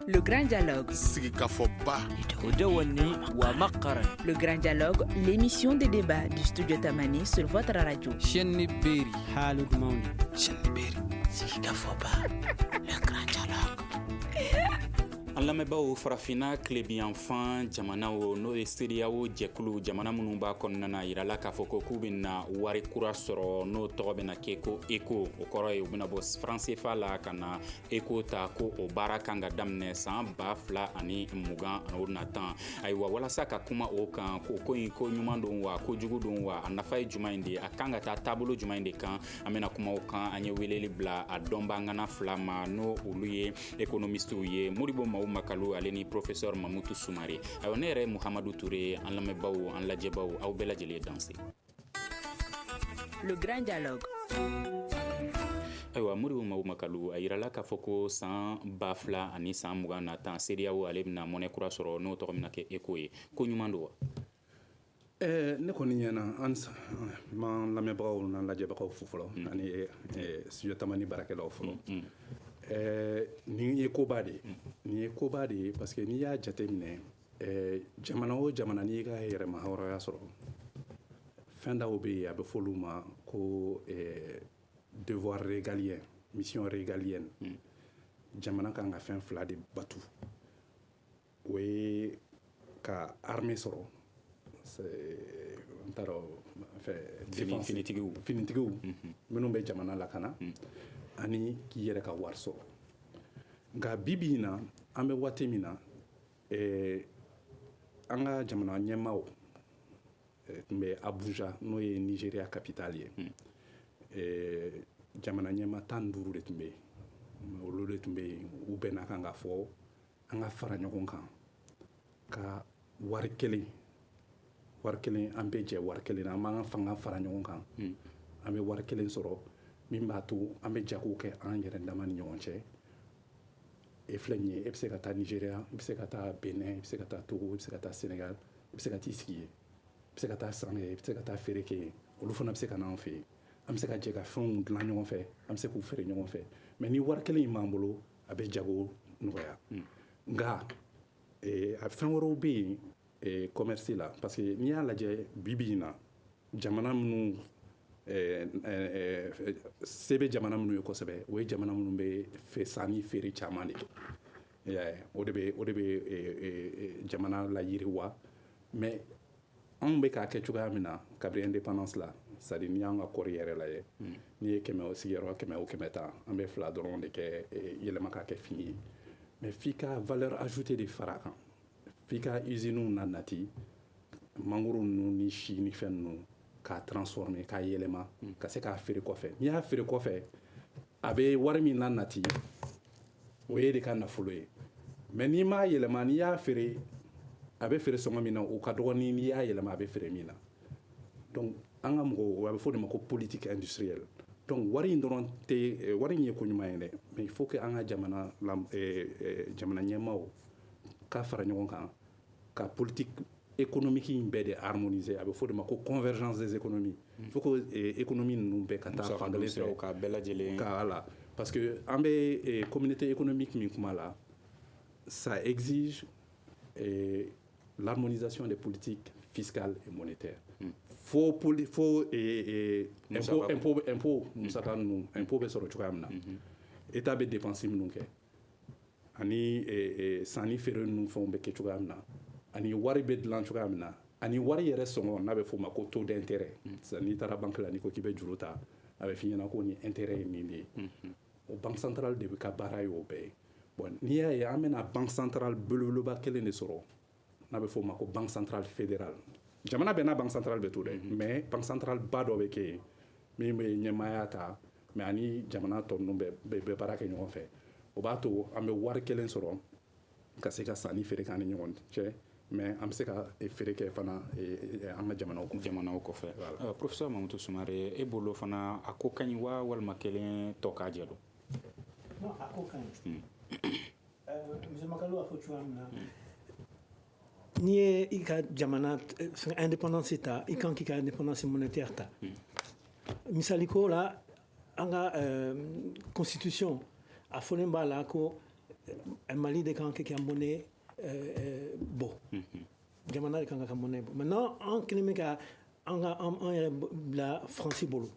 Le grand dialogue. Le grand dialogue, l'émission des débats du studio Tamani sur votre radio. Le grand dialogue. An lamɛnbaaw farafina tilebiyanfan jamanaw n'o ye CEDEAO jɛkulu jamana minnu b'a kɔnɔna na yirala k'a fɔ ko k'u bɛna wari kura sɔrɔ n'o tɔgɔ bɛna kɛ ko ECO o kɔrɔ ye u bɛna bɔ franc CFA la ka na ECO ta ko o baara kan ka daminɛ san 2020 natan ayiwa walasa ka kuma o kan ko ko in ko ɲuman don wa ko jugu don wa a nafa ye jumɛn in de a kan ka taa taabolo jumɛn de kan an bɛna kuma o kan an ye weleli bila a dɔnbagana fila ma n'o olu ye économistes ye Modibo Makalu ale ni professeur Mamoutou Soumaré ayiwa ne yɛrɛ Muhamadu Touré an lamɛnbaaw an lajɛbaaw aw bɛɛ lajɛlen danse. Le grand dialogue. Ayiwa Modibo Makalu a yirala k'a fɔ ko san 2020 ani san 20 natan CEDEAO ale bɛna monnaie kura sɔrɔ n'o tɔgɔ bɛna kɛ ECO ye ko ɲuman don wa? Ne kɔni ɲɛna an m'an lamɛnbagaw n'an lajɛbagaw fo fɔlɔ ani studio Tamani baarakɛlaw fɔlɔ. Nin ye koba de ye parce que n'i y'a jateminɛ jamana o jamana n'i ka yɛrɛma hɔrɔnya sɔrɔ fɛn dɔw bɛ yen a bɛ fɔ olu ma ko devoir régalien mission régalienne jamana kan ka fɛn fila de batu o ye ka armée sɔrɔ n t'a dɔn finitigiw minnu bɛ jamana lakana ani k'i yɛrɛ ka wari sɔrɔ nka bibi in na an bɛ waati min na an ka jamana ɲɛmaaw tun bɛ Abuja n'o ye Nigeria capitale ye jamana ɲɛmaa 15 de tun bɛ yen olu de tun bɛ yen u bɛnna kan ka fɔ an ka fara ɲɔgɔn kan ka wari kelen an bɛ jɛ wari kelen na an b'an ka fanga fara ɲɔgɔn kan an bɛ wari kelen sɔrɔ min b'a to an bɛ jago kɛ an yɛrɛ dama ni ɲɔgɔn cɛ e filɛ nin ye e bɛ se ka taa Nigeria i bɛ se ka taa Benin i bɛ se ka taa Togo i bɛ se ka taa Senegal i bɛ se ka t'i sigi yen i bɛ se ka taa san kɛ i bɛ se ka taa feere kɛ yen olu fana bɛ se ka n'an fɛ yen an bɛ se ka jɛ ka fɛnw dilan ɲɔgɔn fɛ an bɛ se k'u feere ɲɔgɔn fɛ mais ni wari kelen in b'an bolo a bɛ jago nɔgɔya nka a fɛn wɛrɛw bɛ yen commerce la parce que n'i y'a lajɛ bibi in na jamana minnu se bɛ jamana minnu ye kosɛbɛ o ye jamana minnu bɛ sanni feere caman de kɛ o de bɛ jamana layiriwa mais anw bɛ k'a kɛ cogoya min na kabini indépendance la c'est à dire n'i y'an ka kɔɔri yɛrɛ lajɛ n'i ye sigiyɔrɔ 100 ta an bɛ 2 dɔrɔn de kɛ yɛlɛma k'a kɛ fini ye mais f'i ka valeur ajoutée de fara a kan f'i ka usines na nati mangoro ninnu ni si ni fɛn ninnu k'a transformer k'a yɛlɛma ka se k'a feere kɔfɛ n'i y'a feere kɔfɛ a bɛ wari min na nati o ye de ka nafolo ye mais n'i m'a yɛlɛma n'i y'a feere a bɛ feere sɔngɔ min na o ka dɔgɔ ni n'i y'a yɛlɛma a bɛ feere min na donc an ka mɔgɔw a bɛ fɔ de ma ko politique industrielle donc wari in dɔrɔn tɛ wari in ye ko ɲuman ye dɛ mais il faut que an ka jamana ɲɛmaaw ka fara ɲɔgɔn kan ka politique économique in bɛɛ de harmoniser a bɛ fɔ de ma ko convergence des économies il faut que économie ninnu bɛɛ ka taa fan kelen fɛ ka bɛɛ lajɛlen ka ala parce que an bɛ communauté économique min kuma la ça exige l'harmonisation des politiques fiscales et monétaires faut impôt musaka ninnu impôt bɛ sɔrɔ cogoya min na état bɛ dépense minnu kɛ ani sanni feere ninnu fɛnw bɛ kɛ cogoya min na ani wari bɛ dilan cogoya min na ani wari yɛrɛ sɔngɔ n'a bɛ fɔ o ma ko taux d'intérêt n'i taara banque la n'i ko k'i bɛ juru ta a bɛ f'i ɲɛna ko ni intérêt ye nin de ye o banque centrale de bɛ ka baara ye o bɛɛ ye bon n'i y'a ye an bɛna banque centrale belebeleba kelen de sɔrɔ n'a bɛ fɔ o ma ko banque centrale fédérale jamana bɛɛ n'a banque centrale bɛ to dɛ mais banque centrale ba dɔ bɛ kɛ yen min bɛ ɲɛmaaya ta mais ani jamana tɔ ninnu bɛ baara kɛ ɲɔgɔn fɛ o b'a to an bɛ wari kelen sɔrɔ ka se ka sanni feere k'an ni ɲɔgɔn cɛ mais an bɛ se ka feere kɛ fana an ka jamanaw kɔfɛ. Professeur Mamoutou Soumaré e bolo fana a ko ka ɲi wa walima kelen tɔ k'a jɛ don? Non, a ko ka ɲi. Monsieur Makalu a fɔ cogoya min na n'i ye i ka jamana indépendance ta i kan k'i ka indépendance monétaire ta misaliko la an ka constitution a fɔlen b'a la ko Mali de kan qui a monnaie bon jamana de kan ka monnaie bon maintenant en clinique en la France bolo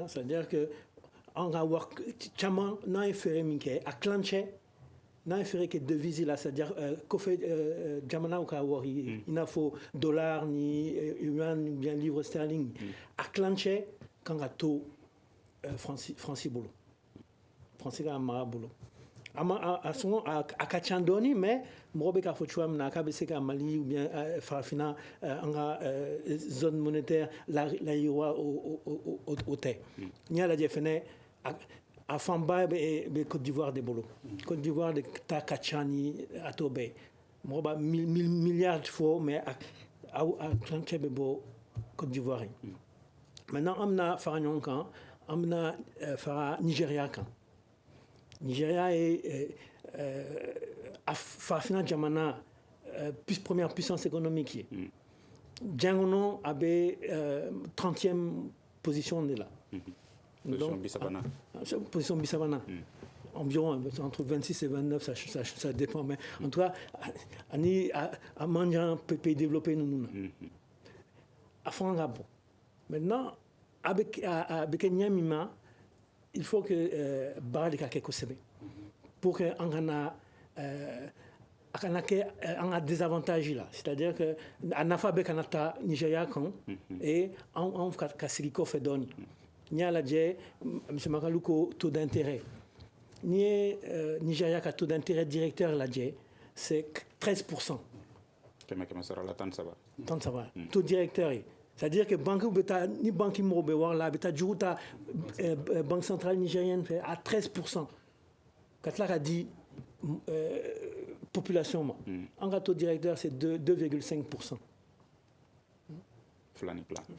c'est-à-dire que on a work chama na faire minke a clencher na faire que devise là c'est-à-dire qu'on fait jamana ou ka wori il n'a faut dollar ni yuan ni bien livre sterling a clencher quand a taux France bolo France ka ma bolo à son à Kachandoni mais mobe ka fochwa na ka bese ka Mali ou bien farafina anga zone monétaire la yiwa au té nya la jefene à Famba be Côte d'Ivoire de bolo Côte d'Ivoire de ta Kachani à Tobé moba milliards de fois mais à Klanchebe bo Côte d'Ivoire maintenant amna faranyon kan amna fara Nigeria kan Nigeria est Farafina Jamana, première puissance économique. Djangono avait 30e position de là. Position Bissabana. Position Bissabana. Environ entre 26 et 29, ça dépend. Mais en tout cas, à manger un pays développé, nous. À Frangabo. Maintenant, avec Nyamima, il faut que Baralika Kekosebe pour qu'on a des avantages là. C'est-à-dire que Anafabe Kanata Nigeria et on Kasiriko Fedoni. Il y a la M. Makaluko taux d'intérêt. Nigeria a taux d'intérêt directeur là c'est 13%. Tant ça va. Taux directeur. C'est-à-dire que banque ni banque là banque centrale nigérienne fait à 13%. Quand là a dit population en taux directeur c'est 2,5%.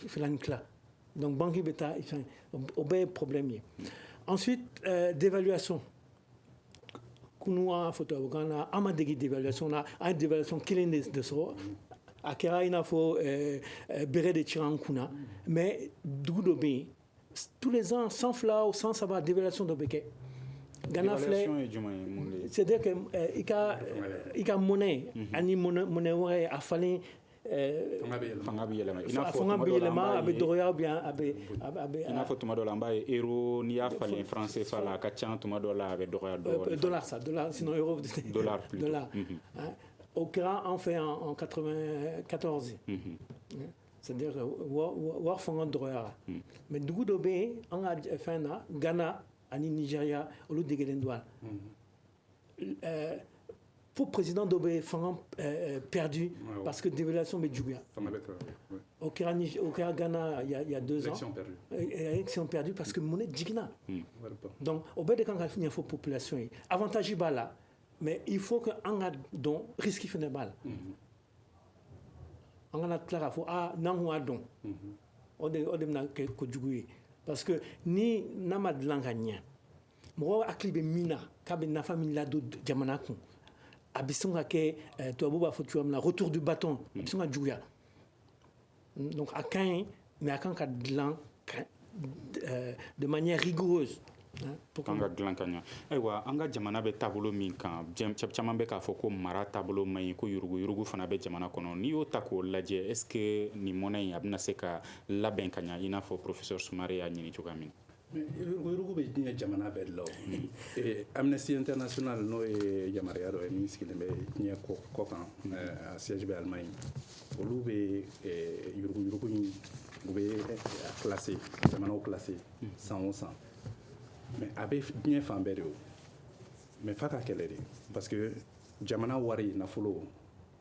Flanicla. Donc banque beta enfin au problème. Ensuite d'évaluation. Nous a photo on a amadegi d'évaluation on a une dévaluation qui est de ça. Akera il faut béret de Tirankuna mais Doudobé tous les ans sans fla ou sans savoir dévaluation de Béké Ghana flé c'est-à-dire que il a monnaie ani monnaie ouais a fallu fanga biyelema avec doroya bien avec il faut tout dola mba euro ni a fallu français fala ka chan tout dola avec dollar sinon euro dollar au Kira on fait en 94 c'est-à-dire war fanga doroya mais du coup dobé on a fait na Ghana ani Nigeria au lieu de Gelendouane pour président Dobé Fanga perdu parce que dévaluation de Djoubia. Au Ghana, il y a 2 ans. Élection perdue parce que monnaie digna. Donc, au bout de quand il y a une population, avantage est là, mais il faut que on a don risque qui fait des balles. On a clair à faut non ou don. On demande que Djoubia parce que ni namad langanya. Moi aklibe mina kabe na famille la do jamana kun. Abisonga ke toabuba fotuam la retour du bâton abisonga djouya donc à Caen mais à Caen de manière rigoureuse pour kanga glan kanya aywa anga jamana be tabulo min kan chaman be ka foko mara tabulo may ko yurugu fana be jamana kono ni o tako laje est-ce que ni monay abna seka laben kanya ina fo professeur Soumare ya nyini chukamin Urugu be dinya jamana be law Amnesty International no e jamaria do e miski be nya ko kan siège be Allemagne olu be yurugu ni be classé jamana o classé 100 mais abe dinya fambere o mais faka kelere parce que jamana wari na folo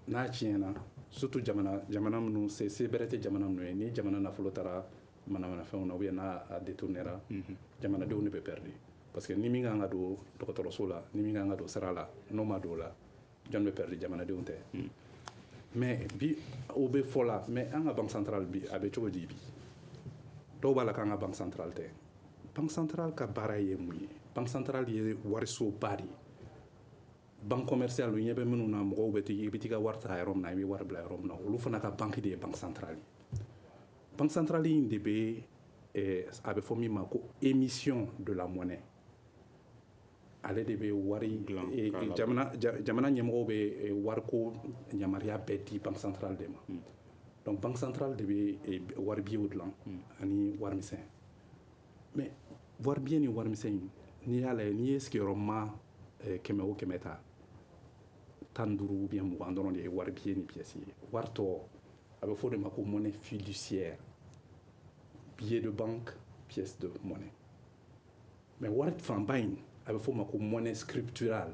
na chiena surtout jamana munu c'est berete jamana munu ni jamana na folo tara mana fɛnw na ou bien n'a détournera jamana denw ne bɛ perdre parce que ni min kan ka don dɔgɔtɔrɔso la ni min kan ka don sara la n'o ma don la jɔn bɛ perdre jamanadenw tɛ mais bi o bɛ fɔ la mais an ka banque centrale bi a bɛ cogo di bi dɔw b'a la k'an ka banque centrale tɛ banque centrale ka baara ye mun ye banque centrale ye warisoba de ye banque commerciale o ɲɛ bɛ minnu na mɔgɔw bɛ i bɛ t'i ka wari ta yɔrɔ min na i bɛ wari bila yɔrɔ min na olu fana ka banque de ye banque centrale ye Banque centrale in de be a be fɔ min ma ko émission de la monnaie ale de bɛ wari Dilan jamana ɲɛmɔgɔw bɛ wariko yamaruya bɛɛ di banque centrale de ma donc banque centrale de bɛ wari biyew dilan ani warimisɛn mais wari biye ni warimisɛn n'i y'a lajɛ n'i ye sigiyɔrɔma 100 o 100 ta 15 ou bien 20 dɔrɔn de ye wari biye ni pièce ye wari tɔ a bɛ fɔ o de ma ko monnaie fiduciaire billet de banque pièce de monnaie mais wari fanba in a bɛ fɔ o ma ko monnaie scripturale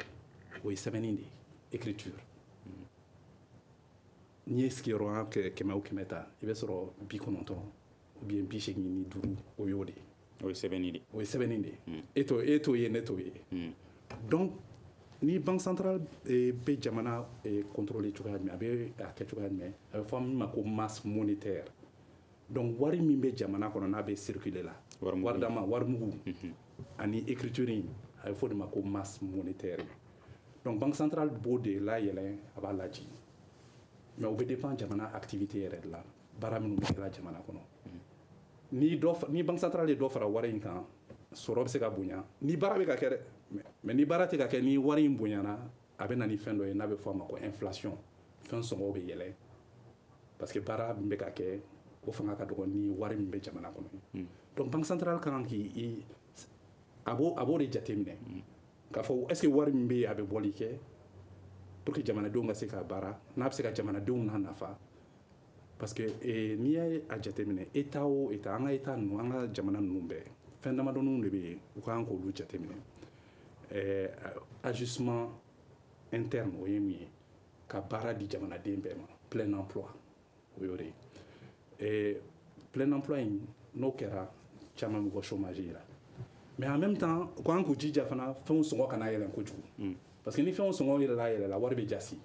o ye sɛbɛnni de ye écriture n'i ye sigiyɔrɔma 100 o 100 ta i bɛ sɔrɔ 90 ou bien 85 o y'o de ye o ye sɛbɛnni de o ye sɛbɛnni de ye e t'o ye ne t'o ye donc ni banque centrale bɛ jamana contrôler cogoya jumɛn a bɛ a kɛ cogoya jumɛn a bɛ fɔ min ma ko masse monétaire donc wari min bɛ jamana kɔnɔ n'a bɛ circuler la wari dama wari mugu ani écriture in a bɛ fɔ o de ma ko masse monétaire donc banque centrale b'o de layɛlɛn a b'a lajigin mais o bɛ dépend jamana activité yɛrɛ de la baara minnu bɛ kɛla jamana kɔnɔ ni banque centrale ye dɔ fara wari in kan sɔrɔ bɛ se ka bonya ni baara bɛ ka kɛ dɛ mais ni baara tɛ ka kɛ ni wari in bonyana a bɛ na ni fɛn dɔ ye n'a bɛ fɔ a ma ko inflation fɛn sɔngɔw bɛ yɛlɛ parce que baara min bɛ ka kɛ o fanga ka dɔgɔ ni wari min bɛ jamana kɔnɔ donc banque centrale kan k'i a b'o de jateminɛ k'a fɔ est ce que wari min bɛ yen a bɛ bɔli kɛ pour que jamanadenw ka se ka baara n'a bɛ se ka jamanadenw n'a nafa parce que n'i y'a jateminɛ état o état an ka état ninnu an ka jamana ninnu bɛɛ fɛn damadɔninw de bɛ yen u kan k'olu jateminɛ ajustement interne o ye mun ye ka baara di jamanaden bɛɛ ma plein emploi o y'o de ye plein emploi in n'o kɛra caman bɛ bɔ chômage la mais en même temps u kan k'u jija fana fɛnw sɔngɔ kana yɛlɛn kojugu parce que ni fɛnw sɔngɔ yɛlɛla wari bɛ jasi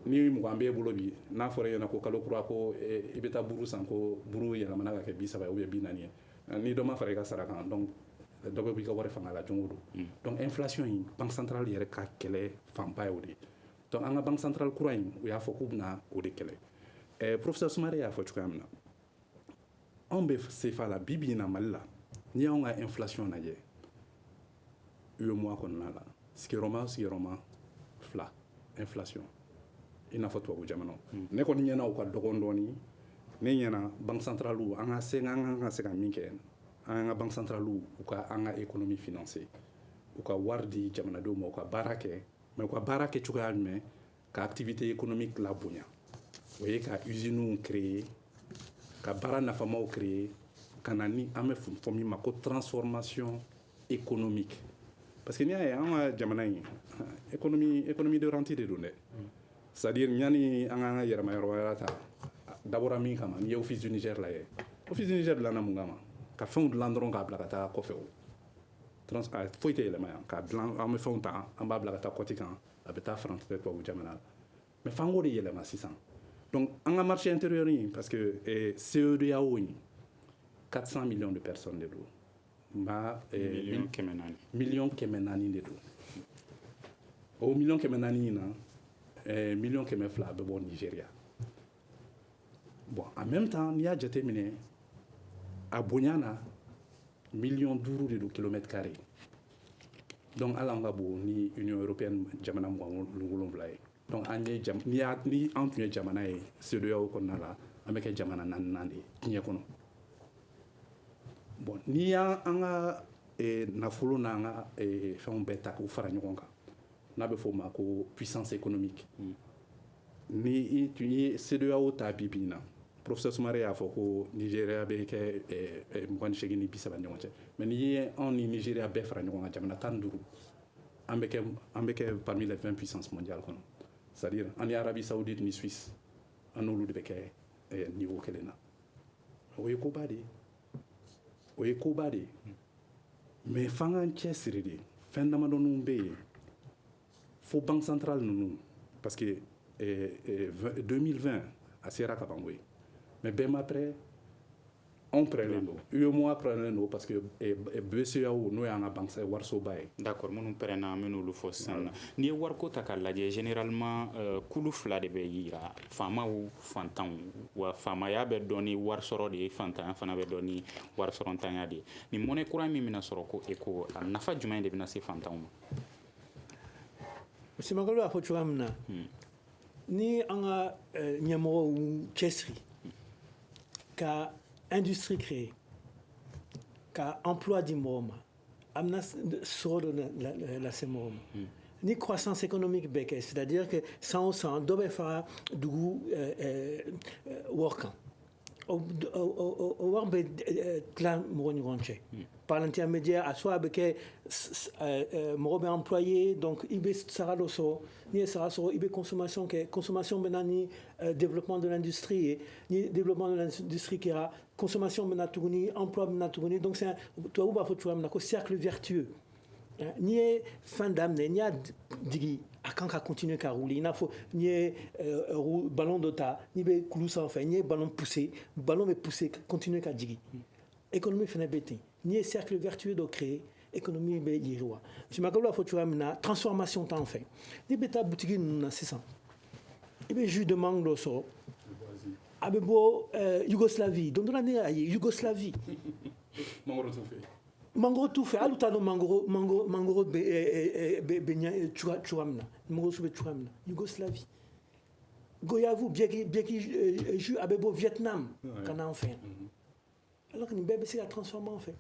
ni mugan b'e bolo bi n'a fɔra e ɲɛna ko kalo kura ko i bɛ taa buru san ko buru yɛlɛmana ka kɛ 30 ou bien 40 ye ni dɔ ma fara i ka sara kan donc dɔ bɛ b'i ka wari fanga la don o don donc inflation in banque centrale yɛrɛ ka kɛlɛ fanba ye o de ye donc an ka banque centrale kura in u y'a fɔ k'u bɛna o de kɛlɛ professeur Sumare y'a fɔ cogoya min na anw bɛ CFA la bi in na Mali la n'i y'anw ka inflation lajɛ UEMOA kɔnɔna la sigiyɔrɔma o sigiyɔrɔma 2 inflation i n'a fɔ tubabu jamanaw ne kɔni ɲɛna u ka dɔgɔn dɔɔni ne ɲɛna banque centrale an ka se ka min kɛ an ka banque centrale u ka an ka économie financer u ka wari di jamanadenw ma u ka baara kɛ mais u ka baara kɛ cogoya jumɛn ka activité économique la bonya o ye ka usines créer ka baara nafamaw créer ka na ni an bɛ fɔ min ma ko transformation économique parce que n'i y'a ye an ka jamana in économie de rente de don dɛ c'est à dire ɲani an k'an ka yɛrɛma yɔrɔ wɛrɛ ta dabɔra min kama n'i ye office du Niger lajɛ office du Niger dilanna mun kama ka fɛnw dilan dɔrɔn k'a bila ka taa kɔfɛ o foyi tɛ yɛlɛma yan k'a dilan an bɛ fɛnw ta an b'a bila ka taa kɔti kan a bɛ taa France fɛ tubabu jamana la mais f'an k'o de yɛlɛma sisan donc an ka marché intérieur in parce que CEDEAO in 400 millions de personnes de don million 400 million 400 de don o million 400 in na million 200 bɛ bɔ Nigeria bon en même temps n'i y'a jateminɛ a bonya na million 5 de don kilomètre carré donc hali an ka bon ni Union européenne jamana 27 ye donc ni an tun ye jamana ye CEDEAO kɔnɔna la an bɛ kɛ jamana 4 de ye diɲɛ kɔnɔ bon n'i y'an ka nafolo n'an ka fɛnw bɛɛ ta k'u fara ɲɔgɔn kan n'a bɛ fɔ o ma ko puissance économique ni i tun ye CEDEAO ta bi in na professeur Sumare y'a fɔ ko Nigeria bɛ kɛ 28 ni 30 ɲɔgɔn cɛ mais n'i ye anw ni Nigeria bɛɛ fara ɲɔgɔn kan jamana 15 an bɛ kɛ parmi les 20 puissances mondiales kɔnɔ c'est à dire an ni Arabie Saoudite ni Suisse an n'olu de bɛ kɛ niveau kelen na o ye koba de ye mais f'an k'an cɛsiri de fɛn damadɔninw bɛ yen fo banque centrale ninnu parce que 2020 a sera ka ban koyi mais bɛɛ ma pɛrɛ anw pɛrɛlen don UEMOA pɛrɛlen don parce que BCEAO n'o y'an ka banque warisoba ye. D'accord, minnu pɛrɛnna an bɛn'olu fɔ sisan na. N'i ye wariko ta k'a lajɛ généralement kulu fila de bɛ yira faamaw fantanw wa faamaya bɛ dɔn ni warisɔrɔ de ye fantanya fana bɛ dɔn ni warisɔrɔntanya de ye. Nin monnaie kura min bɛna sɔrɔ ko ECO a nafa jumɛn de bɛna se fantanw ma? Monsieur Magalo a fɔ cogoya min na ni an ka ɲɛmɔgɔw y'u cɛsiri ka industrie créée ka emploi di mɔgɔw ma a bɛna sɔrɔ dɔ lase mɔgɔw ma ni croissance économique bɛ kɛ c'est-à-dire que san o san dɔ bɛ fara dugu wari kan o wari bɛ tila mɔgɔw ni ɲɔgɔn cɛ par l'intermédiaire a soit a bɛ kɛ mɔgɔ bɛ employé donc i bɛ sara dɔ sɔrɔ n'i ye sara sɔrɔ i bɛ consommation kɛ consommation bɛ na ni développement de l'industrie ye ni développement de l'industrie kɛra consommation bɛ na tuguni emploi bɛ na tuguni donc tubabu b'a fɔ cogoya min na ko cercle vertueux n'i ye fɛn daminɛ n'i y'a digi a kan ka continuer ka rouler i n'a fɔ n'i ye ballon dɔ ta n'i bɛ kulu sanfɛ n'i ye ballon pousser ballon bɛ pousser continuer ka jigin économie fana bɛ ten n'i ye cercle vertueux dɔ créer économie bɛ yiriwa monsieur Magalo b'a fɔ cogoya min na transformation t'an fɛ n'i bɛ taa butigi ninnu na sisan i bɛ jus de mangue dɔ sɔrɔ a bɛ bɔ Yougoslavie don dɔ la ne y'a ye Yougoslavie mangoro t'u fɛ hali t'a dɔn mangoro bɛ ɲɛ cogoya min na mangoro su bɛ cogoya min na Yougoslavie goyavu biɛki jus a bɛ bɔ Vietnam ka na an fɛ yan alors que nin bɛɛ bɛ se ka transformer an fɛ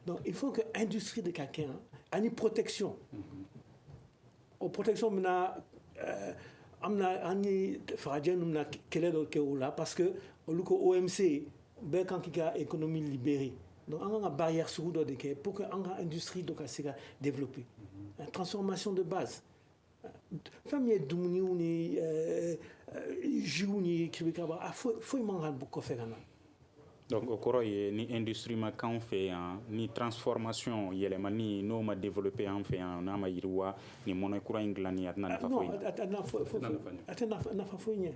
donc il faut que industrie de ka kɛ yan ani protection o protection min na an ni farajɛ ninnu na kɛlɛ dɔ kɛ o la parce que olu ko OMC bɛɛ kan k'i ka économie libérée donc an kan ka barrière sugu dɔ de kɛ pour que an ka industrie dɔ ka se ka développer transformation de base fɛn min ye dumuniw ni jus ni kirikaba foyi man kan kɔfɛ ka na donc o kɔrɔ ye ni industrie ma k'anw fɛ yan ni transformation yɛlɛmani n'o ma développer an fɛ yan n'a ma yiriwa ni monnaie kura in dilanni a tɛna nafa foyi ɲɛ a tɛ nafa foyi ɲɛ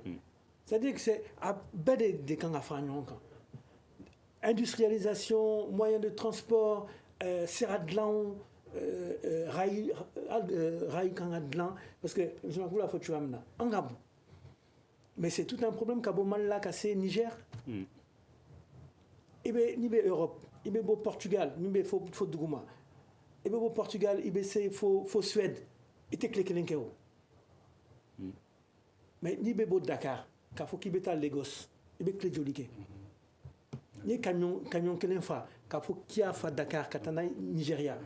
c'est-à-dire que a bɛɛ de kan ka fara ɲɔgɔn kan industrialisation moyen de transport sira dilanw rail kan ka dilan parce que je m'en a fɔ cogoya min na an ka bon mais c'est tout un problème ka bɔ Mali la ka se Niger n'i bɛ Europe i bɛ bɔ Portugal min bɛ fo duguma i bɛ bɔ Portugal i bɛ se fo Suède i tɛ tile kelen kɛ o mais n'i bɛ bɔ Dakar k'a fɔ k'i bɛ taa Lagos i bɛ tile joli kɛ n'i ye camion kelen fa k'a fɔ k'i y'a fa Dakar ka taa n'a ye Nigéria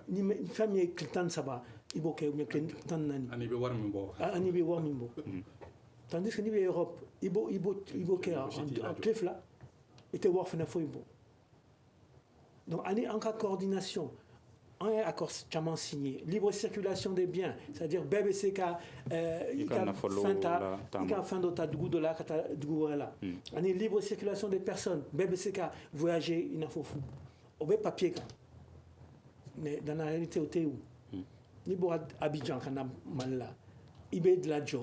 ni fɛn min ye tile 13 i b'o kɛ tile 14 ani bɛ wari min bɔ tandis que n'i bɛ Europe i b'o kɛ en tile 2 i tɛ wari fana foyi bɔ donc ani an ka coordination an ye accord caman signé libre circulation des biens c'est-à-dire bɛɛ bɛ se ka i ka fɛn dɔ ta dugu dɔ la ka taa dugu wɛrɛ la ani libre circulation des personnes bɛɛ bɛ se ka voyager i n'a fɔ fu o bɛ papier kan mais dans la réalité o tɛ yen n'i bɔra Abidjan ka na Mali la i bɛ lajɔ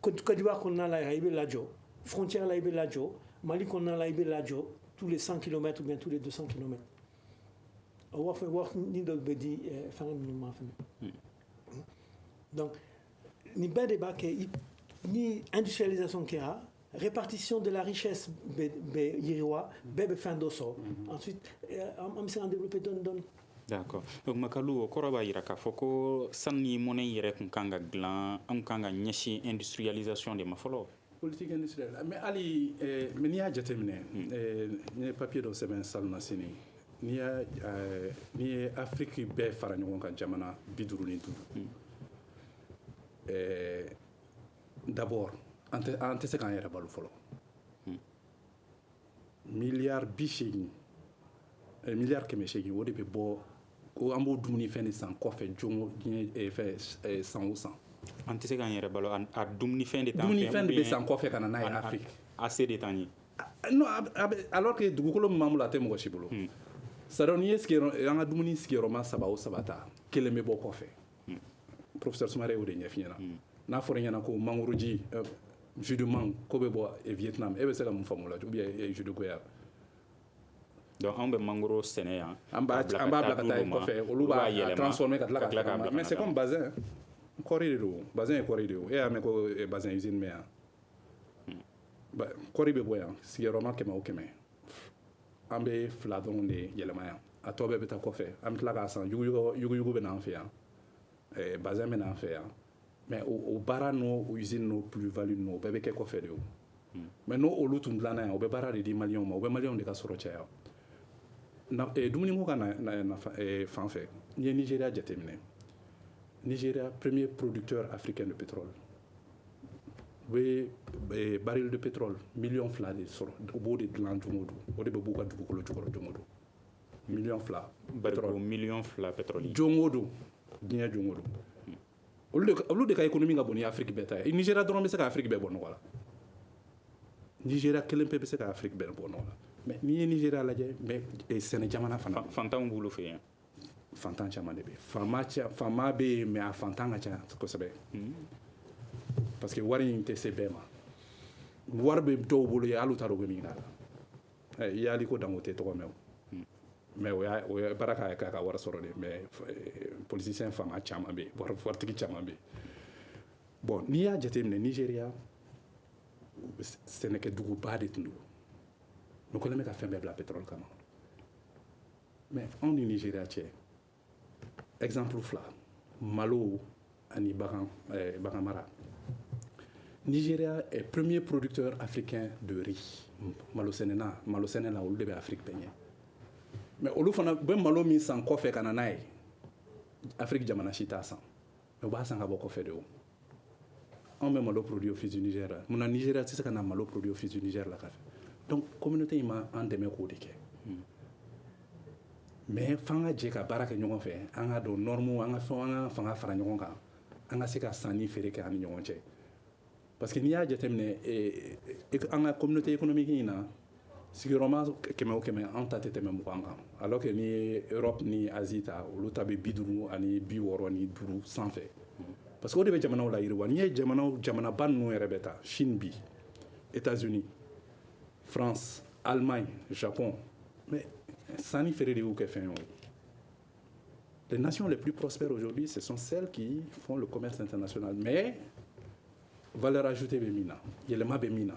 Côte d'Ivoire kɔnɔna la i bɛ lajɔ frontière la i bɛ lajɔ Mali kɔnɔna la i bɛ lajɔ tous les 100 km ou bien tous les 200 km o wax ni dɔ bɛ di fɛn ninnu ma fɛnɛ donc nin bɛɛ de b'a kɛ ni industrialisation kɛra répartition de la richesse bɛ yiriwa bɛɛ bɛ fɛn dɔ sɔrɔ ensuite an bɛ se ka développer dɔɔni dɔɔni. D'accord. Donc Makalu o kɔrɔ b'a yira k'a fɔ ko sanni monnaie yɛrɛ kun kan ka dilan an kan ka ɲɛsin industrialisation de ma fɔlɔ. politique industrielle mais hali mais n'i y'a jateminɛ n ye papier dɔ sɛbɛn salona sini n'i ye Afrique bɛɛ fara ɲɔgɔn kan jamana 55 d'abord an tɛ se k'an yɛrɛ balo fɔlɔ miliyari 80 miliyari 800 o de bɛ bɔ ko an b'o dumunifɛn de san kɔfɛ jongo diɲɛ san o san an tɛ se k'an yɛrɛ balo a dumunifɛn de t'an fɛ dumunifɛn de bɛ san kɔfɛ ka na n'a ye Afrique assez de t'an ye non alors que dugukolo min b'an bolo a tɛ mɔgɔ si bolo c'est à dire n'i ye an ka dumuni sigiyɔrɔma 3 o 3 ta kelen bɛ bɔ kɔfɛ professeur Sumare y'o de ɲɛf'i ɲɛna n'a fɔra ɲɛna ko mangoroji jus de mangue ko bɛ bɔ Vietnam e bɛ se ka mun faamu o la ou bien jus de goyave donc an bɛ mangoro sɛnɛ yan an b'a bila ka taa kɔfɛ olu b'a transformer ka tila ka bila mais c'est comme bazin kɔri de don bazin ye kɔri de ye e y'a mɛn ko bazin usine bɛ yan kɔri bɛ bɔ yan sigiyɔrɔma 100 o 100 an bɛ 2 dɔrɔn de yɛlɛma yan a tɔ bɛɛ bɛ taa kɔfɛ an bɛ tila k'a san yuguyugu bɛ n'an fɛ yan bazin bɛ n'an fɛ yan mais o baara n'o usine n'o plus-value n'o bɛɛ bɛ kɛ kɔfɛ de o mais n'o olu tun dilanna yan o bɛ baara de di maliyɛnw ma o bɛ maliyɛnw de ka sɔrɔ caya dumuniko ka fan fɛ n'i ye Nigéria jateminɛ Nigéria premier producteur africain de pétrole u bɛ baril de pétrole 2 millions de sɔrɔ u b'o de dilan don o don o de bɛ b'u ka dugukolo jukɔrɔ don o don 2 millions pétrole 2 millions pétrole don o don diɲɛ don o don olu de ka économie ka bon ni Afrique bɛɛ ta ye Nigéria dɔrɔn bɛ se ka Afrique bɛɛ bɔ nɔgɔ la Nigéria kelen pe bɛ se ka Afrique bɛɛ bɔ nɔgɔ la mais n'i ye Nigéria lajɛ mais sɛnɛ jamana fana fantanw b'olu fɛ yan fantan caman de bɛ faama bɛ yen mais a fantan ka ca kosɛbɛ parce que wari in tɛ se bɛɛ ma wari bɛ dɔw bolo ye hali u t'a dɔn u bɛ min k'a la i y'ali ko Dangote tɔgɔ mɛn o mais o ye baara k'a ka wari sɔrɔ de mais politicien faama caman bɛ yen waritigi caman bɛ yen bon n'i y'a jateminɛ Nigéria sɛnɛkɛduguba de tun don o kɛlen bɛ ka fɛn bɛɛ bila pétrole kama mais anw ni Nigéria cɛ exemple 2 malo ani bagan mara Nigéria est premier producteur africain de riz malo sɛnɛ la olu de bɛ Afrique bɛɛ ɲɛ mais olu fana bɛ malo min san kɔfɛ ka na n'a ye Afrique jamana si t'a san mais u b'a san ka bɔ kɔfɛ de o anw bɛ malo produit au fils du Niger la mun na Nigéria tɛ se ka na malo produit au fils du Niger la ka fɛ donc communauté in ma an dɛmɛ k'o de kɛ mais f'an ka jɛ ka baara kɛ ɲɔgɔn fɛ an ka dɔn normes an ka fanga fara ɲɔgɔn kan an ka se ka sanni feere kɛ an ni ɲɔgɔn cɛ parce que n'i y'a jateminɛ an ka communauté économique in na sigiyɔrɔma 100 o 100 an ta tɛ tɛmɛ 20 kan alors que ni ye Europe ni Asie ta olu ta bɛ 50 ani 60 ni 5 sanfɛ parce que o de bɛ jamanaw la yiriwa n'i ye jamanaba ninnu yɛrɛ bɛ ta Chine bi États-Unis France Allemagne Japon mais sanni feere de y'u kɛ fɛn ye o les nations les plus prospères aujourd'hui ce sont celles qui font le commerce international mais valeur ajoutée bɛ min na yɛlɛma bɛ min na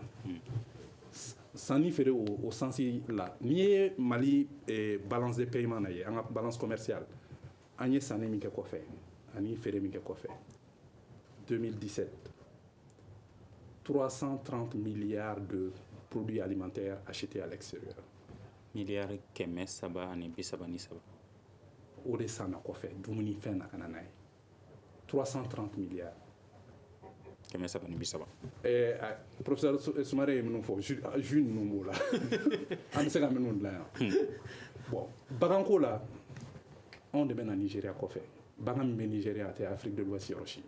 sanni feere o sens la n'i ye Mali balance de paiement na ye an ka balance commerciale an ye sanni min kɛ kɔfɛ ani feere min kɛ kɔfɛ 2017 330 milliards de produits alimentaires achetés à l'extérieur miliyari 333 o de sanna kɔfɛ dumuni fɛn na ka na n'a ye 330 milliards 333 professeur Sumare ye minnu fɔ jus ninnu b'o la an bɛ se ka minnu dilan yan bon baganko la anw de bɛ na Nigéria kɔfɛ bagan min bɛ Nigéria a tɛ Afrique de l'Ouest yɔrɔ si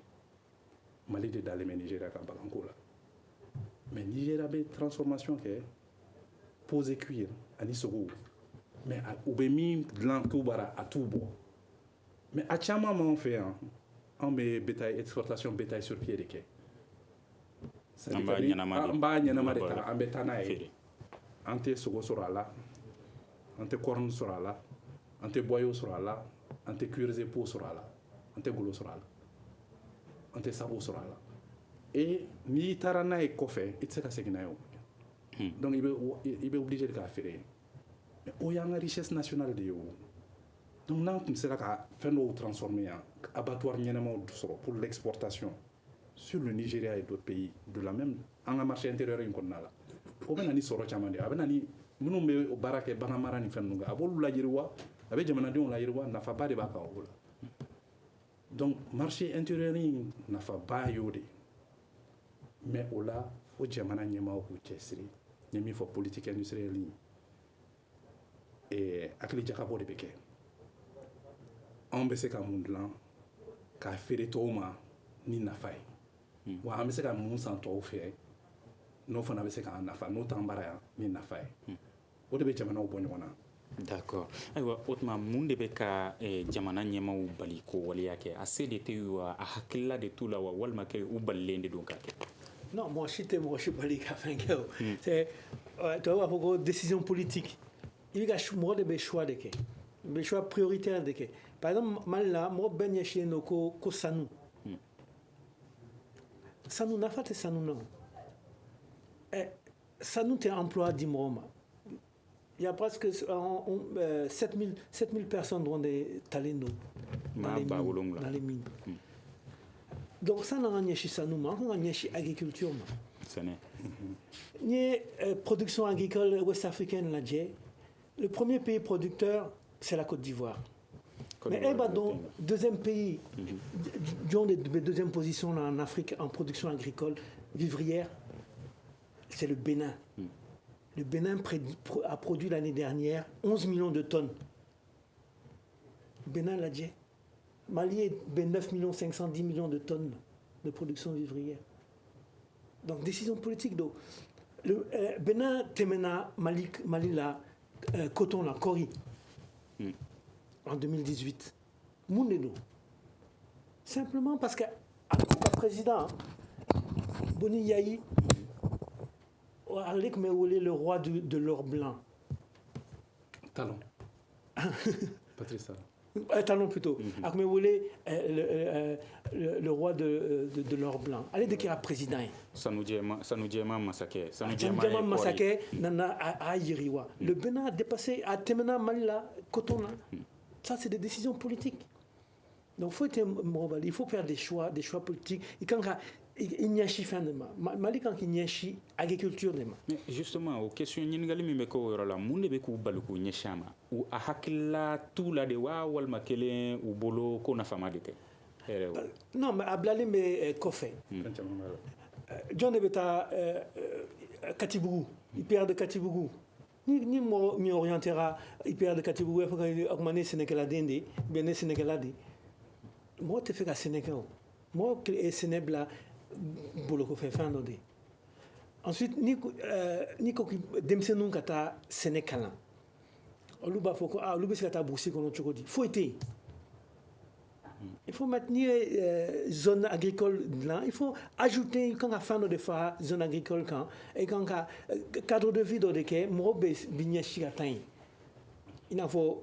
Mali de dalen bɛ Nigéria ka baganko la mais Nigéria bɛ transformation kɛ pose cuir ani sogo mais u bɛ min dilan k'u bara a t'u bɔ mais a caman m'anw fɛ yan anw bɛ bétail exportation bétail sur pied de kɛ an b'a ɲɛnama de ta an bɛ taa n'a ye an tɛ sogo sɔrɔ a la an tɛ corne sɔrɔ a la an tɛ boyau sɔrɔ a la an tɛ cuirsé peau sɔrɔ a la an tɛ golo sɔrɔ a la an tɛ sabo sɔrɔ a la et n'i taara n'a ye kɔfɛ i tɛ se ka segin n'a ye o donc i bɛ obligé de k'a feere mais o y'an ka richesse nationale de ye o donc n'an tun sera ka fɛn dɔw transformer yan abattoir ɲɛnamaw sɔrɔ pour l'exportation sur le Nigeria et d'autres pays de la même an ka marché intérieur in kɔnɔna la o bɛ na ni sɔrɔ caman de ye a bɛ na ni minnu bɛ baara kɛ bagan mara ni fɛn ninnu kan a b'olu layiriwa a bɛ jamanadenw layiriwa nafaba de b'a kan o la donc marché intérieur in nafaba y'o de mais o la fo jamana ɲɛmaaw k'u cɛsiri n ye min fɔ politique industrielle hakili jakabɔ de bɛ kɛ anw bɛ se ka mun dilan k'a feere tɔw ma ni nafa ye wa an bɛ se ka mun san tɔw fɛ n'o fana bɛ se k'an nafa n'o t'an bara yan ni nafa ye o de bɛ jamanaw bɔ ɲɔgɔn na. d'accord ayiwa o tuma mun de bɛ ka jamana ɲɛmaaw bali ko waleya kɛ a se de tɛ yen wa a hakilila de t'u la wa walima kɛ u balilen de don k'a kɛ. non mɔgɔ si tɛ mɔgɔ si bali ka fɛn kɛ o c'est tubabu b'a fɔ ko décision politique il y a des choix des choix prioritaires de par exemple mal là moi ben yeshile no ko sanu sanu na fait sanu non sanu te emploi d'imroma il y a presque 7000 personnes dans des talents dans les mines donc ça n'a rien chez sanu mais on a chez agriculture ni production agricole ouest africaine là le premier pays producteur c'est la Côte d'Ivoire. Mais donc deuxième pays, deuxième position en Afrique en production agricole vivrière, c'est le Bénin. Le Bénin a produit l'année dernière 11 millions de tonnes. Bénin l'a dit. Mali est 9 510 millions de tonnes de production vivrière. Donc décision politique. Donc, le Bénin, Temena, Mali là, coton là, Kori. En 2018. Mouneno. Simplement parce que le président Boni Yahi a le roi de l'or blanc. Talon. Patrice Talon. Talon plutôt. Le roi de l'or blanc. Allez dès qu'il y a président. Sanoudjema Massake. Sanoudjema Massake, Nana Ayiriwa. Le Bénin a dépassé à Temena Malila, Coton. Ça, c'est des décisions politiques. Donc, il faut faire des choix politiques. Et quand il n'y a pas de Mali, quand il n'y a pas agriculture. Mais justement, aux questions, il y a des gens qui ont ou a hakila tout la dewa ou almakele ou bolo kona famadite. Non, mais ablale me kofé. John Ebeta Katibougou, il perd de Katibougou. Ni mi orientera il perd de Katibougou faut que augmenter Sénégal dende, bien Sénégal dit. Moi te fait ka Sénégal. Moi que Sénégal bolo ko fait fin dode. Ensuite ni ko demsenou kata Sénégal. Oluba faut que c'est la bourse qu'on a dit. Faut être. Il faut maintenir zone agricole là. Il faut ajouter quand on fait de faire zone agricole quand et quand cadre de vie dans lequel moi bignachi atteint. Il en faut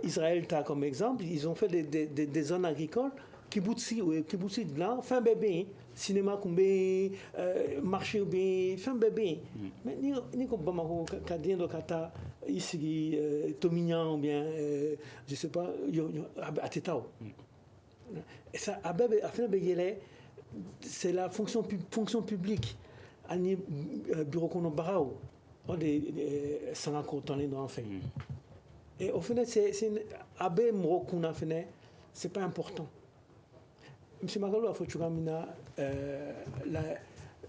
Israël comme exemple. Ils ont fait des zones agricoles qui boutsi là fin bébé cinéma combé marché bien fin bébé mais ni comme Bamako cadien de kata ici Tomignan ou bien je sais pas à Tetao et ça à bébé à fin bébé c'est la fonction publique à ni bureau qu'on barao on des sans encore temps les dans fait et au final c'est abbé moro qu'on a fait c'est pas important. Monsieur Magalo a fait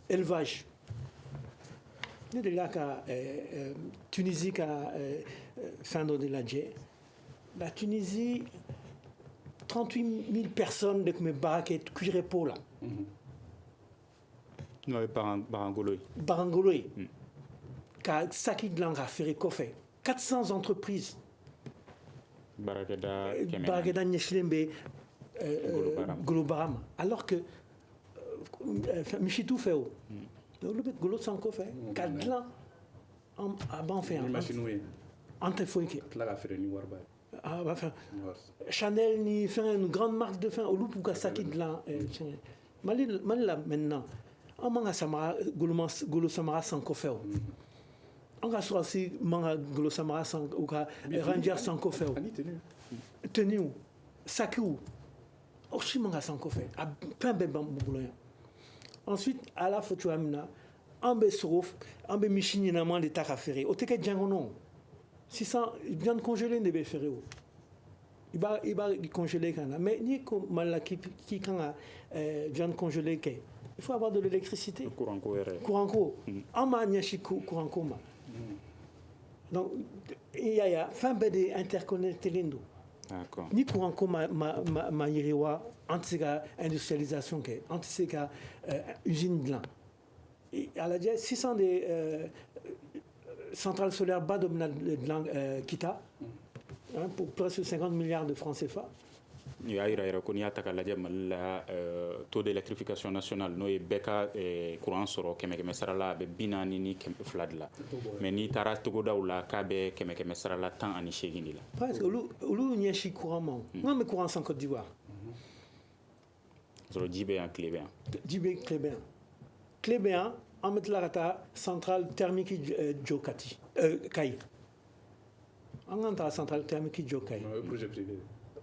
l'élevage. Nous de là qu'à Tunisie qu'à fin de la Tunisie 38 000 personnes de mes baraquettes cuiré pour là. Non, Barangoloy. Barangoloy. Qu'à Saki de l'Angra Ferré Kofé. 400 entreprises. Barageda Nyeshilembe. Golobarama. Alors que Michitou fait où le Golo Sanko fait Kadlan à Banfer. Entre Foyke. Chanel ni fait une grande marque de fin au loup pour Saki de là. Malila maintenant. On manga Samara Golo Samara Sanko fait. On a aussi manga Golo Samara Sanko ou Ranger Sanko fait. Tenu. Sakou. Oshimanga Sanko fait. A plein de bambouloyens. Ensuite, à la photo amina, ambe sorof, ambe michini na man de takafere. O teke djangonon. 600 viande congelée ne be faire. Il va congeler quand mais ni comme malaki qui quand viande congelée que. Il faut avoir de l'électricité. Courant co. Ama nyashi courant coma. Donc il y a fin de interconnecté l'endo. D'accord. Ni courant comme ma yiriwa antika industrialisation que antika usine blanc et à la dia 600 des centrales solaires bas dominant blanc kita pour presque 50 milliards de francs CFA i y'a yira ko n'i y'a ta k'a lajɛ Mali la taux d'électrification nationale n'o ye bɛɛ ka courant sɔrɔ 100 sara la a bɛ 42 de la mais n'i taara togodaw la k'a bɛ 100 sara la 18 de la. Parce que olu ɲɛsi courant ma n bɛ courant san Côte d'Ivoire. sɔrɔ ji bɛ yan tile bɛ yan. ji bɛ tile bɛ yan tile bɛ yan an bɛ tila ka taa centrale thermique jɔ Kayi an kan taga centrale thermique jɔ Kayi. projet privé.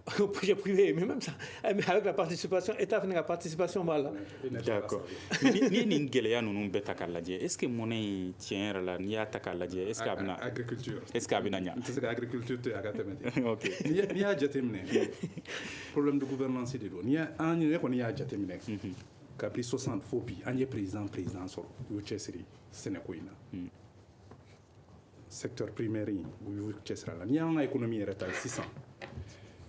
projet privé, mais même ça, avec la participation, l'État fait la participation, voilà. D'accord. Ni nin gɛlɛya ninnu bɛɛ ta k'a lajɛ, est-ce que monnaie in tiɲɛ yɛrɛ la n'i y'a ta k'a lajɛ, est-ce que a bɛna agriculture. Est-ce que a bɛna ɲa? N tɛ se ka agriculture to yen a ka tɛmɛ ten. OK. N'i y'a jateminɛ, problème de gouvernance de don. An ne kɔni y'a jateminɛ. Kabini 60 fo bi an ye président sɔrɔ u y'u cɛsiri sɛnɛko in na. Secteur primaire in u y'u cɛsiri a la. N'i y'an ka économie yɛrɛ ta sisan.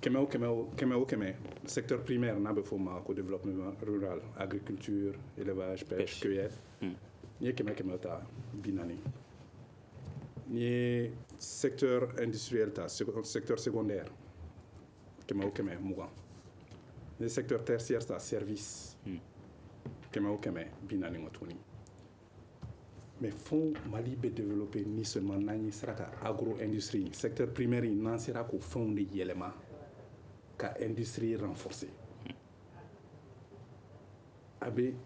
Kɛmɛ secteur primaire n'a bɛ fɔ o ma ko développement rural, agriculture, élevage, pêche, cueillette. N'i ye kɛmɛ ta 40. N'i ye secteur industriel ta secteur secondaire kɛmɛ 20. N'i ye secteur tertiaire ta service kɛmɛ 40 tuguni. Mais fond Mali bɛ développer ni seulement n'an ye sera ka agro-industrie secteur primaire n'an sera k'o fɛnw de yɛlɛma ka industrie renforcer.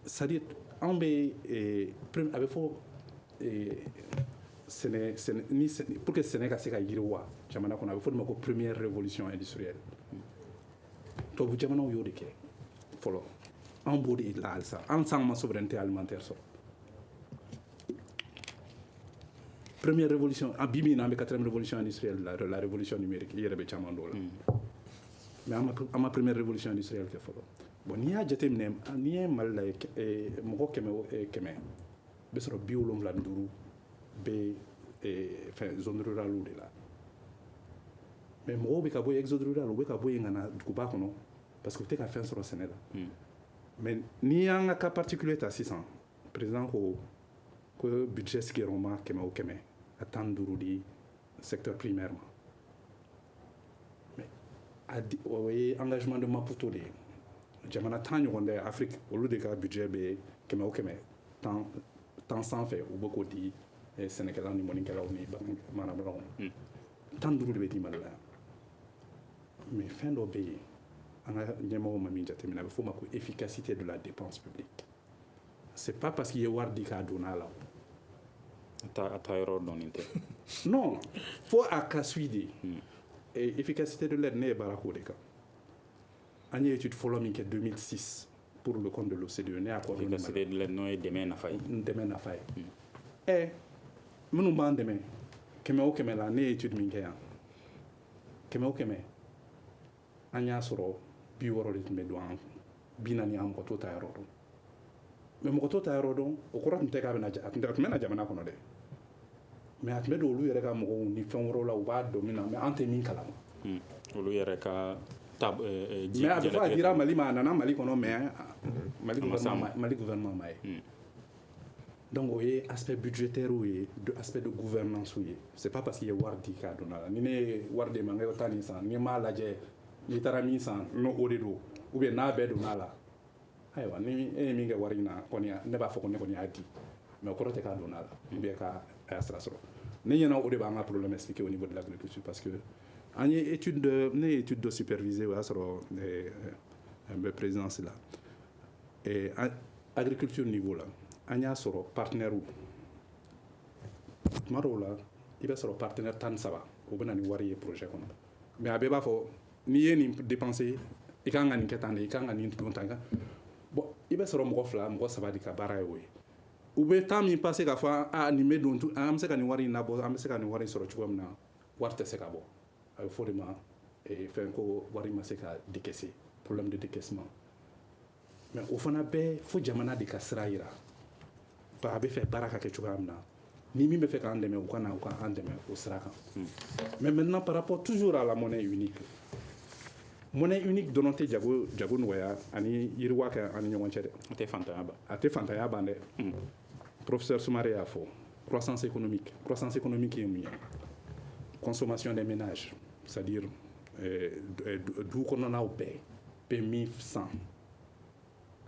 C'est-à-dire an bɛ a bɛ fɔ pour que sɛnɛ ka se ka yiriwa jamana kɔnɔ a bɛ fɔ o de ma ko première révolution industrielle. Tubabu jamanaw y'o de kɛ fɔlɔ an b'o de la halisa an s'an ma souveraineté alimentaire sɔrɔ. Première révolution, en Bibi, on a 4e révolution industrielle, la révolution numérique, il y a des gens mais ma première révolution industrielle qui est folle. Bon, ni a jeté mnem, ni a mal moko keme, besoro biolom la nduru, be zone rurale ou de là. Mais moko be kabo exode rural, ou be kabo yengana dukuba kono, parce que tu as fait sur le Sénégal. Mais ni a un cas particulier à 600, président que budget ce qui est romain keme. Attendre du secteur primaire. Mais engagement de Maputo de jamana tan ɲɔgɔn dɛ Afrique olu de ka budget bɛ kɛmɛ tan sanfɛ u bɛ k'o di sɛnɛkɛlaw ni mɔnikɛlaw ni marabagaw 15 de bɛ di Mali la mais fɛn dɔ bɛ yen an ka ɲɛmɔgɔw ma min jateminɛ a bɛ fɔ o ma ko efficacité de la dépense publique. C'est pas parce qu'il y a wari di k'a donna la non, il faut accasuider. Efficacité de l'aide n'est pas la une étude follow-up en 2006 pour le compte de l'OCDE. Efficacité de l'aide n'est demain à faire. Demain à faire. Et nous avons demain. Kemé la ne étude minkeya. Kemé. Anya soro biworo de medouan binani am ko tota yaro. Mais mo ko tota yaro don o ko rat nteka bena atmena jamana kono de. Mais atme do lu yere ka mo ni fen woro la o ba do mina mais ante min kala. Olu yere ka tab mais a fa dira Mali ma nana Mali kono mais Mali gouvernement mai. Donc oui, aspect budgétaire oui, aspect de gouvernance oui. C'est pas parce qu'il y a wardi ka dona ni ne warde manga tani san ni ma laje ni tarami san no odedo ou bien na bedo nala. Aywa ni mi nga warina konia ne ba foko ne konia adi. Mais ko rote ka dona la. Bien ka astrasro. Ni yana ode ba nga problème expliqué au niveau de l'agriculture parce que en étude de superviser wa soro le président c'est là. Et agriculture niveau là anya soro partenaire marola ibe soro partenaire tan saba o bena ni wari projet kono mais abe ba fo ni yeni dépenser e kan ngani ketande e kan ngani tontanga bon ibe soro mo fla mo saba di ka bara we ou be tam mi passer ka fa ni me don am se ka ni wari na bo am se ka ni wari soro chugom na warte se ka bo ay forima e fen ko wari ma se ka décaisser problème de décaissement mais au fana be fo jamana di ka siraira a bɛ fɛ baara ka kɛ cogoya min na ni min bɛ fɛ k'an dɛmɛ u ka na u ka an dɛmɛ o sira kan mais maintenant par rapport toujours à la monnaie unique dɔrɔn tɛ jago nɔgɔya ani yiriwa kɛ ani ɲɔgɔn cɛ dɛ a tɛ fantanya ban dɛ professeur Soumaré y'a fɔ croissance économique ye mun ye consommation des ménages c'est-à-dire du kɔnɔnaw bɛɛ PMI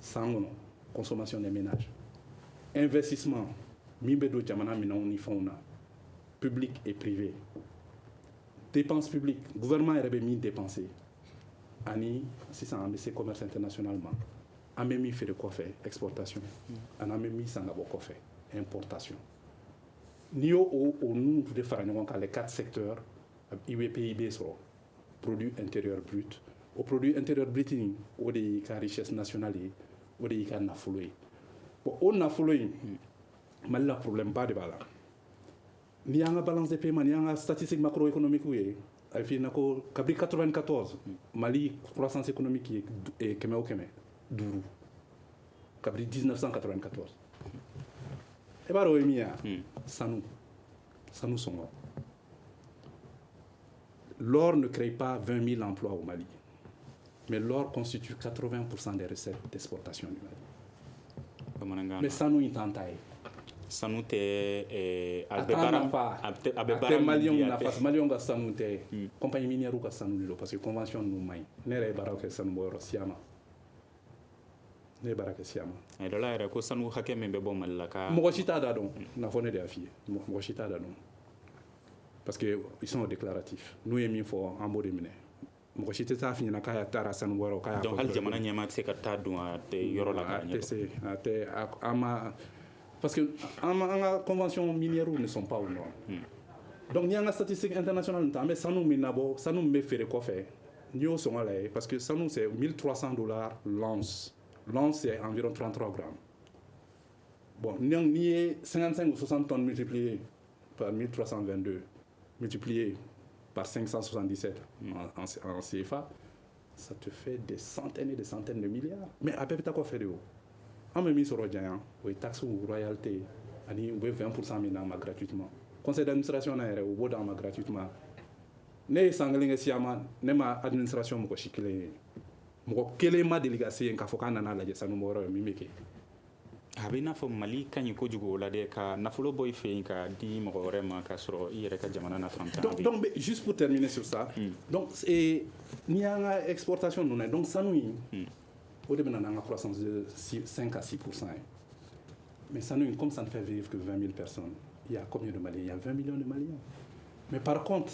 100 consommation des ménages investissement mimbe do jamana mina ni fona public et privé dépenses publiques gouvernement est mis dépenser ani si ça ambitieux commerce internationalement a même mis fait de quoi faire exportation on a même mis ça ngabo quoi faire importation ni au nous de faire les 4 secteurs IBPIB sur produit intérieur brut au produit intérieur brut ni au de richesse nationale au de ka nafolo bon on nafolo mal la problème pas de bala ni anga balance de paiement ni anga statistique macroéconomique oui afi nako kabri 94 Mali croissance économique est keme duru kabri 1994 e baro emia sanu songo l'or ne crée pas 20 000 emplois au Mali mais l'or constitue 80% des recettes d'exportation du Mali mais sanu intantaye sanu te abe malion na fas malion ga sanu te compagnie minière ka sanu lo parce que convention nous may nere baraka sanu boro siama ne baraka siama e do la era ko sanu hake membe bo malaka mo chita da don na fone de afie mo chita da don parce que ils sont déclaratifs nous yemi fo en mode mine mo chita ta fini na kaya tara sanu boro kaya donc hal jamana nyama se ka tadu te yoro la ka te ama parce que en convention minière ne sont pas aux normes. Donc il y a une statistique internationale mais ça nous minabo ça nous met faire quoi faire nous sommes là parce que ça nous c'est $1,300 l'once c'est environ 33 grammes bon ni 55 ou 60 tonnes multipliées par 1322 multiplié par 577 en CFA ça te fait des centaines et des centaines de milliards mais à peu près quoi faire de haut on m'a mis sur le gagnant, oui, taxe ou royauté, ani ou 20% maintenant gratuitement. Conseil d'administration n'a rien ou dans gratuitement. Ne sangling siama, ne ma administration mo chikile. Mo kele ma délégation en kafoka nana la jesa no moro mimeke. Habina fo Mali kanyi ko jugo la de ka nafulo boy fe ka di mo vraiment ka soro yere ka jamana na framta. Donc juste pour terminer sur ça. Donc c'est ni a exportation non donc ça nous au début, on a une croissance de 5 à 6%. Mais ça nous, comme ça ne fait vivre que 20 000 personnes, il y a combien de Maliens? Il y a 20 millions de Maliens. Mais par contre,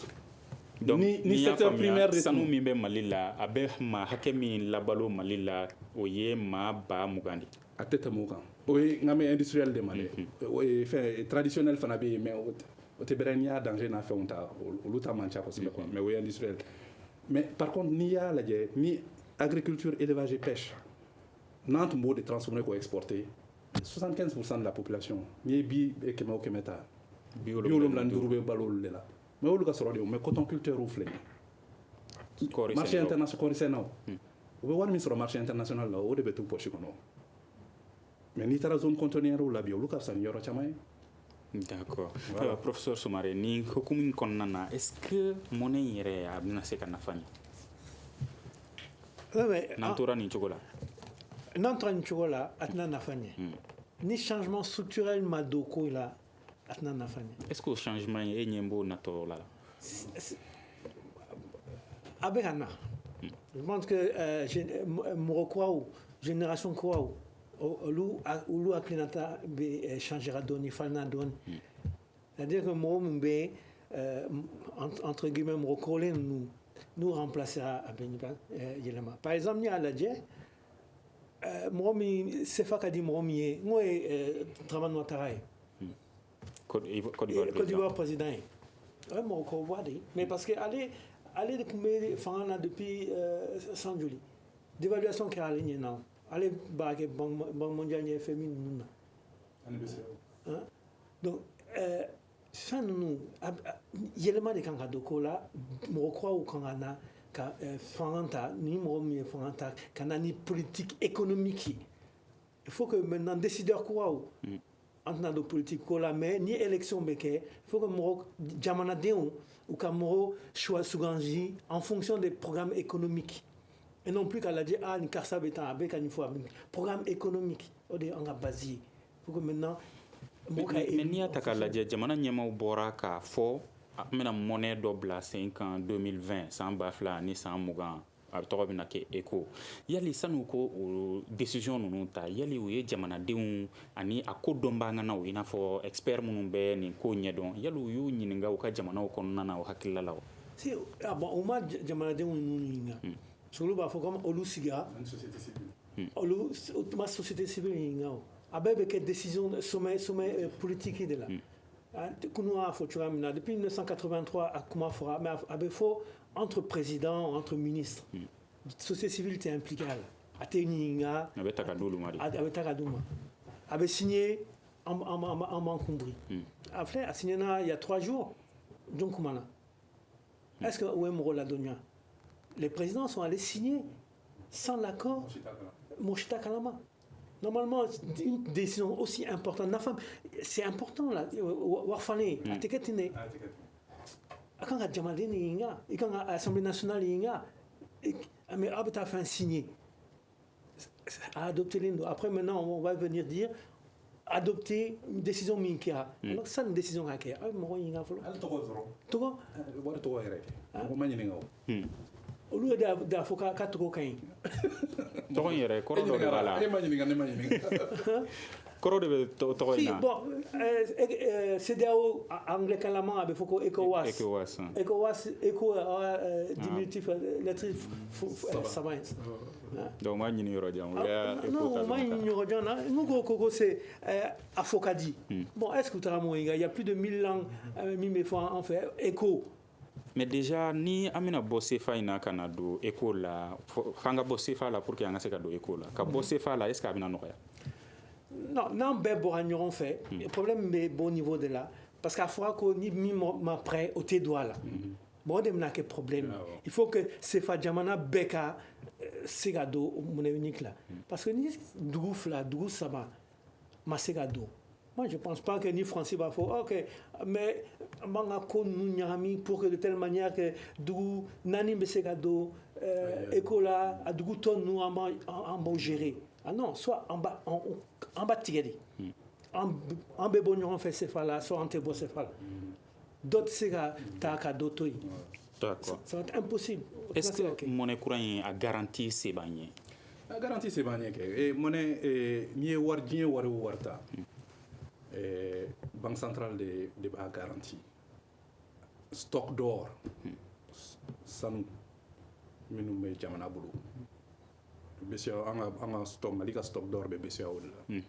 donc, ni secteur primaire de ça nous mimbe Malila, abe ma hakemi labalo Malila, oye ma ba mugandi. À tête mougan. Oui, ngame industriel de Mali. Oui, fait traditionnel fanabi, mais au Tébrenia danger n'a fait au luta mancha possible quoi. Mais oui industriel. Mais par contre, ni a la ni agriculture, élevage et pêche. Nantes mot de transformer ou exporter. 75% de la population. Ni bi et kema okemeta. Biolom landurube balol lela. Mais au luka sorodi mais coton culture ou flé. Marché international corrisena. Ou voir sur le marché international là au début tout poche kono. Mais ni tara zone conteneur ou la bio luka san yoro chamay. D'accord. Voilà. Professeur Soumaré, ni hukumin konnana est-ce que monnaie yere abna se kana fanya? Nantora ni chocolat. Nantora ni chocolat atna nafanye. Ni changement structurel madoko là atna nafanye. Est-ce que le changement est nyembo nato là? Abegana. Je pense que Morocco génération quoi ou aklinata be changera doni falna don. C'est-à-dire que Morombe entre guillemets Morocco nous remplacera à Beniban Yelema. Par exemple, il y a la Dje, Moromi, c'est pas dit Moromi, moi, travail notaire. Côte d'Ivoire président. Oui, Morocco, mais parce que aller de combien francs là depuis 100 juillet. D'évaluation qui a aligné, non. Allez, Banque mondiale, il y a FMI, non. Donc, ça nous yelema de kanga doko la Morocco ou kangana ka fanta ni momi fanta kana ni politique économique il faut que maintenant décideur quoi ou entre de politique quoi mais ni élection beke il faut que Morocco jamana deon ou ka Morocco choix souganji en fonction des programmes économiques et non plus qu'à la dire ni karsa beta avec une fois programme économique au de en basier il faut que maintenant mais ni ataka la jamana nyama bora ka fo mena monnaie dobla 5 ans 2020 sans bafla ni sans mugan a bɛ tɔgɔ bɛna kɛ ECHO yali sanu ko o décision ninnu ta yali u ye jamanadenw ani a ko dɔnbaganaw i n'a fɔ expert minnu bɛ nin ko ɲɛdɔn yali u y'u ɲininka u ka jamanaw kɔnɔna na o hakilila la wa si bon u ma jamanadenw ninnu ɲininka olu b'a fɔ comme olu sigira olu ma société civile ɲininka o a bɛɛ bɛ kɛ décision sommet politique de la kunu y'a fɔ cogoya min na depuis 1983 a kuma fɔra mais a bɛ fɔ entre président entre ministre société civile tɛ impliqué a la a tɛ ɲininka a bɛ ta ka d'olu ma de a bɛ ta ka d'u ma a bɛ signé an b'an kunbiri a filɛ a signé na il y a 3 jours jɔn kumana est-ce que o ye mɔgɔ ladɔnniya les présidents sont allés signer sans l'accord Moshita Kalama. Normalement, une décision aussi importante, c'est important là. Warfane, a teketine. Quand la Jamadine inga, et quand l'Assemblée nationale inga, mais Abeta fait un signé. À adopter l'Indo. Après, maintenant, on va venir dire adopter une décision minkia. Alors, ça, une décision à qui? Ah, moi, inga follow. Togo? What to wear? Olu da fo ka togo kaɲi tɔgɔ in yɛrɛ kɔrɔ dɔ de b'a la kɔrɔ de bɛ tɔgɔ in na bon CEDEAO anglais kalama a bɛ fɔ ko ECOWAS diminutif lettre saba donc ma ɲini yɔrɔ jan non ma ɲini yɔrɔ jan na n ko c'est Afokadi bon est-ce que tu as il y a plus de 1000 langues min bɛ fɔ an fɛ ECHO. Mais déjà ni an bɛna bɔ CFA in na ka na don ECHO la f'an ka bɔ CFA la pour que an ka se ka don ECHO la ka bɔ CFA la est ce que a bɛna nɔgɔya non n'an bɛɛ bɔra ɲɔgɔn fɛ problème bɛ bɔ niveau de la parce que a fɔra ko ni min ma prêt o tɛ don a la bon o de bɛna kɛ problème il faut que CFA jamana bɛɛ ka se ka don monnaie unique la parce que ni dugu fila dugu saba ma se ka don. Moi, je ne pense pas que ni Français va faire OK, mais manga ko nous nyami pour que de telle manière que du nani besegado écola a du ton nous en bon gérer. Ah non, soit en bas tiré. En bébonio on fait ces là, soit en tebo ces là. D'autres c'est ta ka d'autoi. D'accord. Ça va être impossible. Est-ce que monnaie courant a garanti ces bagné? A garanti ces bagné que et monnaie ni wardien warta. Banque centrale de b'a garanti stock d'or sanu minnu bɛ jamana bolo BCEAO an ka stock Mali ka stock d'or bɛ BCEAO de la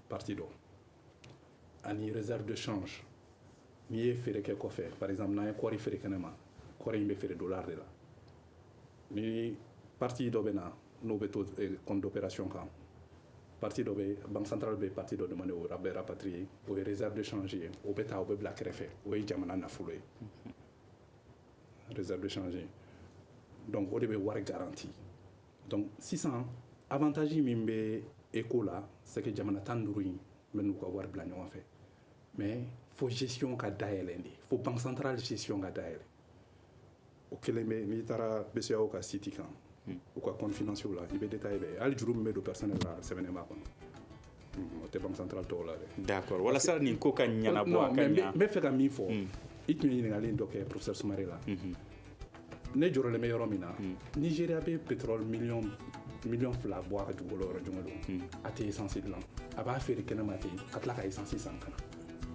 partie dɔ ani réserve de change n'i ye feere kɛ kɔfɛ par exemple n'an ye kɔɔri feere kɛnɛma kɔɔri in bɛ feere dollar de la ni partie dɔ bɛ na n'o bɛ to compte d'opération kan partie dɔ bɛ banque centrale bɛ partie dɔ demandé o bɛ rapatrier o ye réserve de change ye o bɛ taa o bɛ bila kɛrɛfɛ o ye jamana nafolo ye réserve de change donc o de bɛ wari garanti donc sisan avantage min bɛ ECHO la c'est que jamana 15 in bɛ n'u ka wari bila ɲɔgɔn fɛ mais fo gestion ka dayɛlɛ de fo banque centrale gestion ka dayɛlɛ o kelen bɛ n'i taara BCEAO ka site kan ou quoi compte financier là il be détaillé be al jurum be do personnel la semaine ma kon o te banque centrale to la d'accord wala sa ni ko kan nyana bo akanya me fe ka mi fo itmi ni ngali do ke professeur Soumaré la ne joro le meilleur mina Nigeria be pétrole million fla bo ka jugolo ro jungolo ate essence de lan aba faire kena mate atla ka essence sankana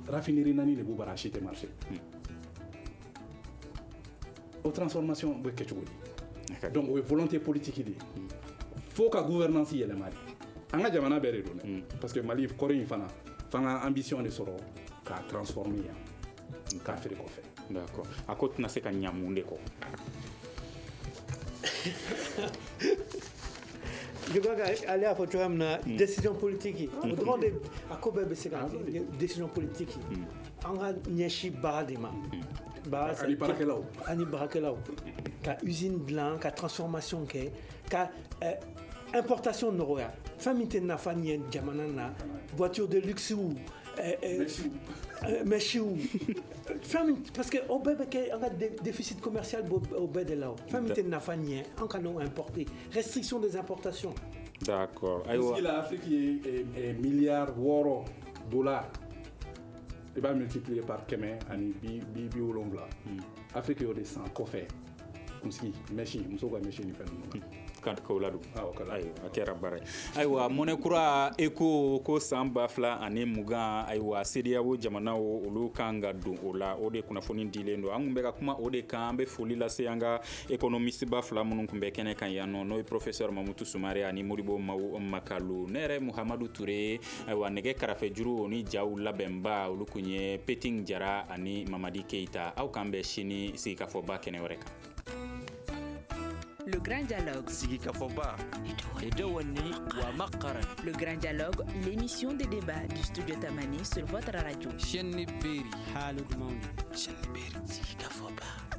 raffinerie nani le bo bara acheter marché au transformation be ke jugoli donc o ye volonté politique de fo ka gouvernance yɛlɛma de an ka jamana bɛɛ de don parce que Mali kɔrɔ in fana fanga ambition de sɔrɔ k'a transformer yan k'a feere kɔfɛ d'accord a ko tɛna se ka ɲa mun de kɔ je crois qu'aller à votre décision politique au droit de à quoi bɛɛ bɛ se ka décision politique an ka ɲɛsi baara de ma ani baarakɛlaw ka usine dilan ka transformation kɛ ka importation nɔgɔya fɛn min tɛ nafa ɲɛ jamana na voiture de luxe mɛsiw fɛn min parce que o bɛɛ bɛ kɛ an ka déficit commercial o bɛɛ de la o fɛn min tɛ nafa ɲɛ an ka n'o importer restriction des importations. D'accord ayiwa si l'Afrique ye milliard $6 i b'a multiplier par 100 ani bi wolonwula Afrique y'o de san kɔfɛ kunsigi machine muso ka machine fɛn ninnu kan kawla do awɔ kala ayiwa a kɛra baara ye ayiwa mɔnɛ kura eko ko san 2020 ayiwa CEDEAO jamanaw olu kan ka don o la o de kunnafoni dilen don an kun bɛ ka kuma o de kan an bɛ foli lase an ka économiste ba fila minnu kun bɛ kɛnɛ kan yan nɔ n'o ye professeur Mamutu Sumare ani Modibo Makalu ne yɛrɛ Muhamadu Ture ayiwa nɛgɛ karafe juru o ni jaw labɛnba olu kun ye Peting Jara ani Mamadi Keita aw kan bɛ sini sigikafɔba kɛnɛ wɛrɛ kan. Le Grand Dialogue. Sigikafoba. Edouani wa Makaran. Le Grand Dialogue, l'émission de débat du studio Tamani sur votre radio. Chenni Beri. Halud Mauni. Chenni Beri. Sigikafoba.